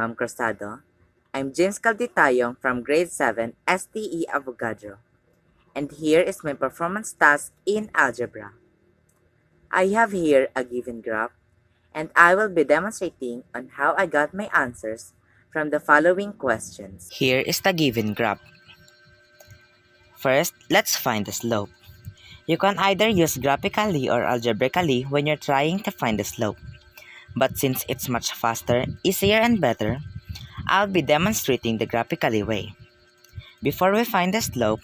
Ma'am Cruzado. I'm James Tayong from grade 7 STE Avogadro. And here is my performance task in Algebra. I have here a given graph, and I will be demonstrating on how I got my answers from the following questions. Here is the given graph. First, let's find the slope. You can either use graphically or algebraically when you're trying to find the slope. But since it's much faster, easier, and better, I'll be demonstrating the graphically way. Before we find the slope,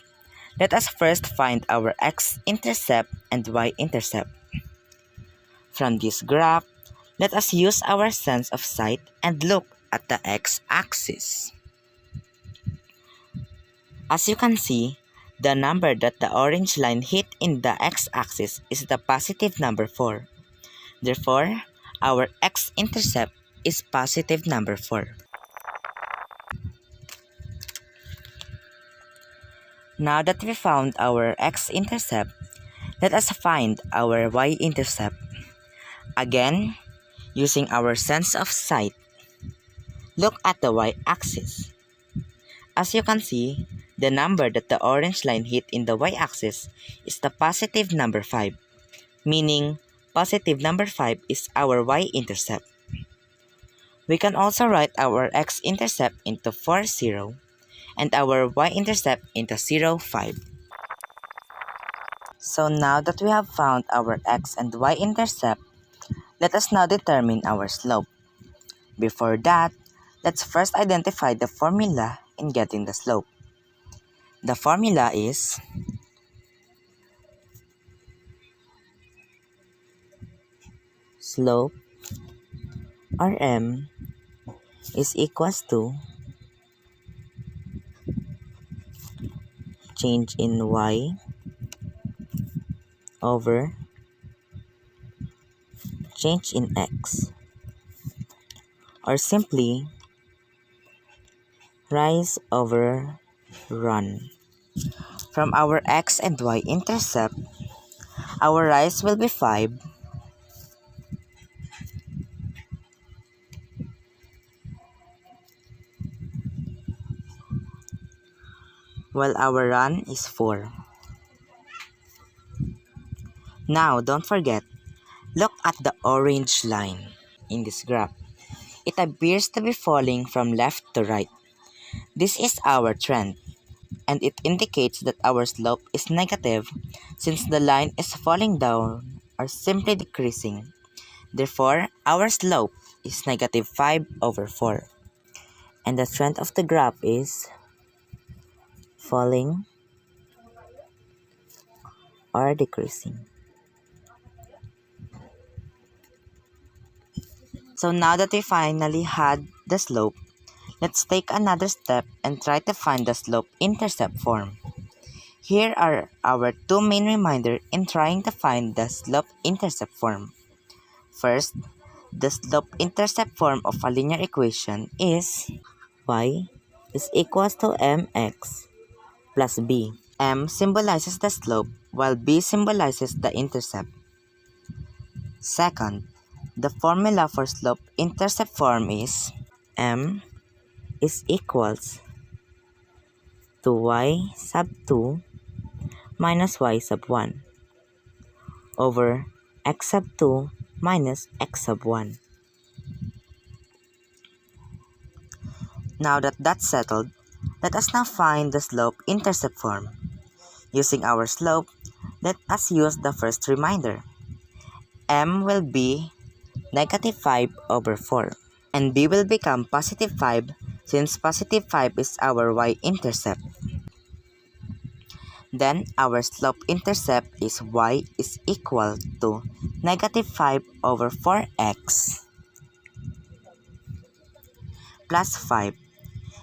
let us first find our x-intercept and y-intercept. From this graph, let us use our sense of sight and look at the x-axis. As you can see, the number that the orange line hit in the x-axis is the positive number 4. Therefore, our x-intercept is positive number 4. Now that we found our x-intercept, let us find our y-intercept. Again, using our sense of sight, look at the y-axis. As you can see, the number that the orange line hit in the y-axis is the positive number 5, meaning positive number 5 is our y-intercept. We can also write our x-intercept into 4, 0, and our y-intercept into 0, 5. So now that we have found our x and y-intercept, let us now determine our slope. Before that, let's first identify the formula in getting the slope. The formula is slope Rm is equals to change in y over change in x, or simply rise over run. From our x and y intercept, our rise will be 5, while our run is 4. Now, don't forget, look at the orange line in this graph. It appears to be falling from left to right. This is our trend, and it indicates that our slope is negative since the line is falling down or simply decreasing. Therefore, our slope is negative 5 over 4. And the trend of the graph is falling or decreasing. So now that we finally had the slope, let's take another step and try to find the slope-intercept form. Here are our two main reminders in trying to find the slope-intercept form. First, the slope-intercept form of a linear equation is y is equals to mx plus b. M symbolizes the slope while b symbolizes the intercept. Second, the formula for slope-intercept form is m is equals to y sub 2 minus y sub 1 over x sub 2 minus x sub 1. Now that that's settled, let us now find the slope-intercept form. Using our slope, let us use the first reminder. M will be negative 5 over 4, and b will become positive 5 since positive 5 is our y-intercept. Then our slope-intercept is y is equal to negative 5 over 4x plus 5.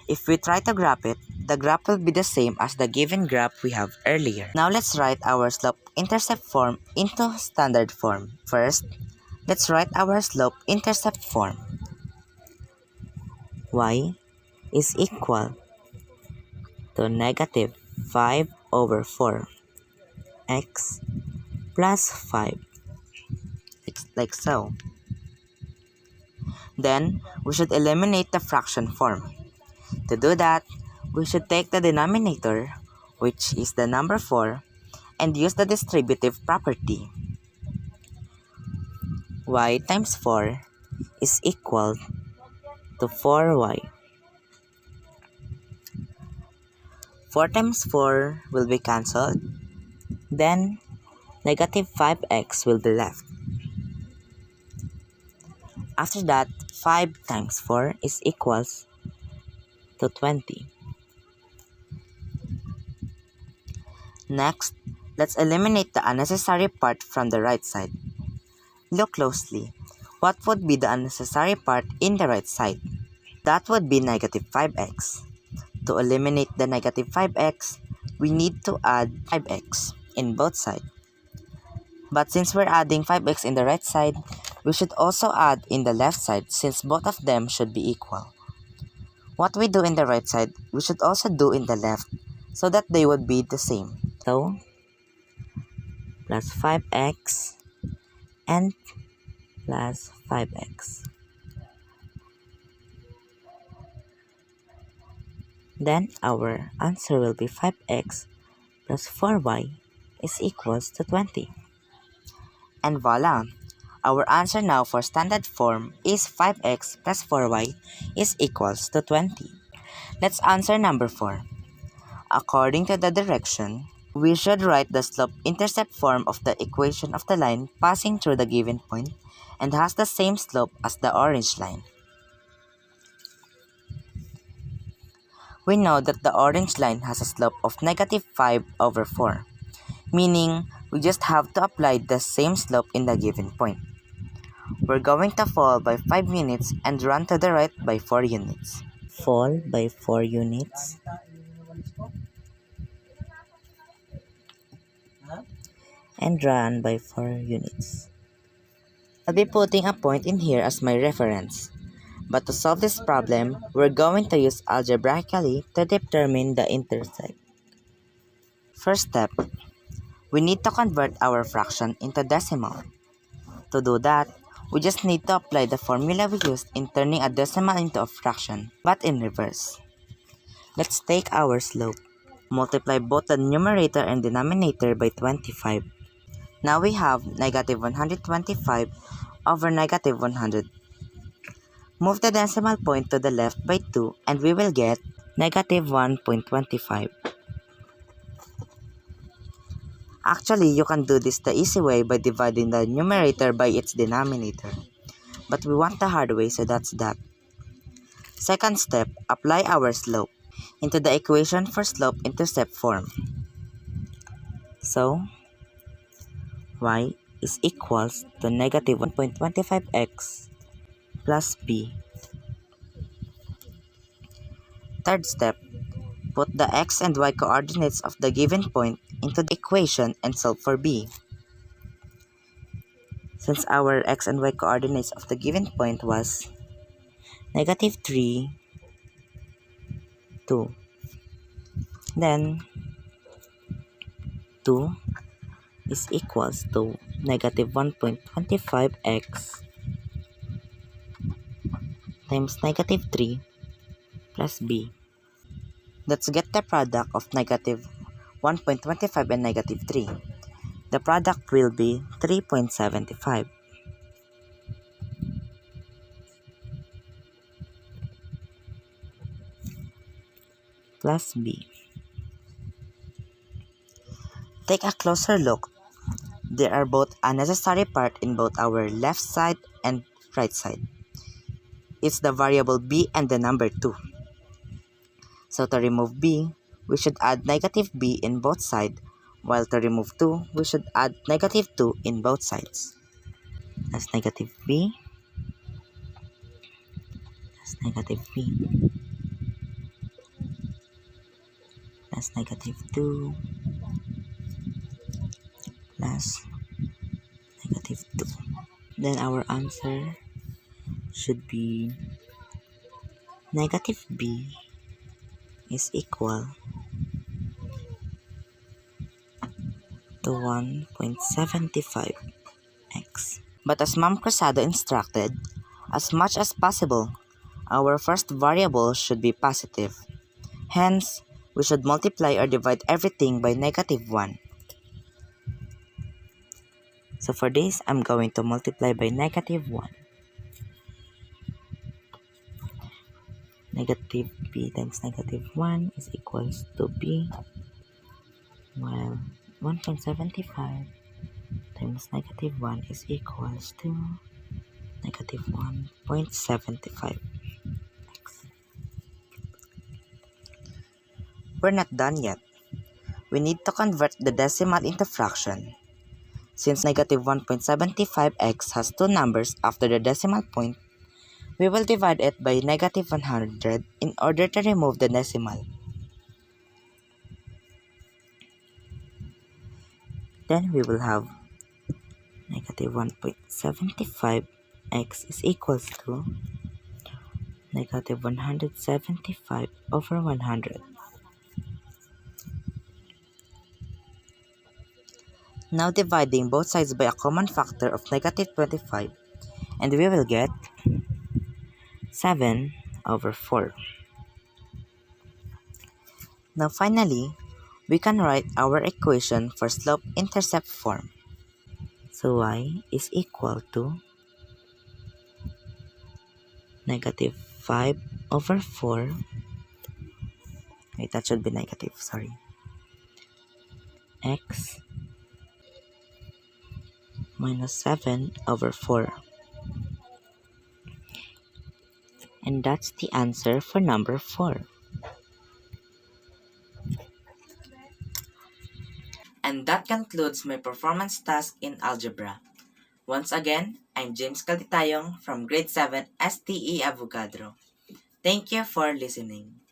If we try to graph it, the graph will be the same as the given graph we have earlier. Now let's write our slope-intercept form into standard form. First, let's write our slope-intercept form. Y is equal to negative 5 over 4 x plus 5, like so. Then, we should eliminate the fraction form. To do that, we should take the denominator, which is the number 4, and use the distributive property. Y times 4 is equal to 4y. 4 times 4 will be cancelled. Then, negative 5x will be left. After that, 5 times 4 is equals to 20. Next, let's eliminate the unnecessary part from the right side. Look closely. What would be the unnecessary part in the right side? That would be negative 5x. To eliminate the negative 5x, we need to add 5x in both sides. But since we're adding 5x in the right side, we should also add in the left side since both of them should be equal. What we do in the right side, we should also do in the left so that they would be the same. So, plus 5x and plus 5x. Then our answer will be 5x plus 4y is equals to 20. And voila! Our answer now for standard form is 5x plus 4y is equals to 20. Let's answer number 4. According to the direction, we should write the slope-intercept form of the equation of the line passing through the given point and has the same slope as the orange line. We know that the orange line has a slope of negative 5 over 4, meaning we just have to apply the same slope in the given point. We're going to fall by 5 units and run to the right by 4 units. Fall by 4 units. And run by 4 units. I'll be putting a point in here as my reference. But to solve this problem, we're going to use algebraically to determine the intercept. First step, we need to convert our fraction into decimal. To do that, we just need to apply the formula we used in turning a decimal into a fraction, but in reverse. Let's take our slope. Multiply both the numerator and denominator by 25. Now we have negative 125 over negative 100. Move the decimal point to the left by 2 and we will get negative 1.25. Actually, you can do this the easy way by dividing the numerator by its denominator. But we want the hard way, so that's that. Second step, apply our slope into the equation for slope-intercept form. So, y is equals to negative 1.25x plus b. Third step, put the x and y coordinates of the given point into the equation and solve for b. Since our x and y coordinates of the given point was negative 3, 2. Then, 2 is equals to negative 1.25x times negative 3 plus b. Let's get the product of negative 1.25 and negative 3. The product will be 3.75. Plus b. Take a closer look. There are both unnecessary part in both our left side and right side. It's the variable b and the number 2. So to remove b, we should add negative b in both sides, while to remove 2, we should add negative 2 in both sides. That's negative b. That's negative b. That's negative 2. Plus negative 2. Then our answer should be negative b is equal to 1.75x. But as Ma'am Cruzado instructed, As much as possible, our first variable should be positive. Hence, we should multiply or divide everything by -1. So for this, I'm going to multiply by -1. Negative b times -1 is equals to b, while 1.75 times -1 is equals to -1.75x. We're not done yet. We need to convert the decimal into fraction. Since -1.75x has two numbers after the decimal point, we will divide it by -100 in order to remove the decimal. Then we will have -1.75x is equals to -175 over 100. Now dividing both sides by a common factor of -25, and we will get 7 over 4. Now finally, we can write our equation for slope-intercept form. So y is equal to -5 over 4. Wait, that should be negative, sorry. X minus 7 over 4. And that's the answer for number 4. And that concludes my performance task in algebra. Once again, I'm James Tayong from grade 7 STE Avogadro. Thank you for listening.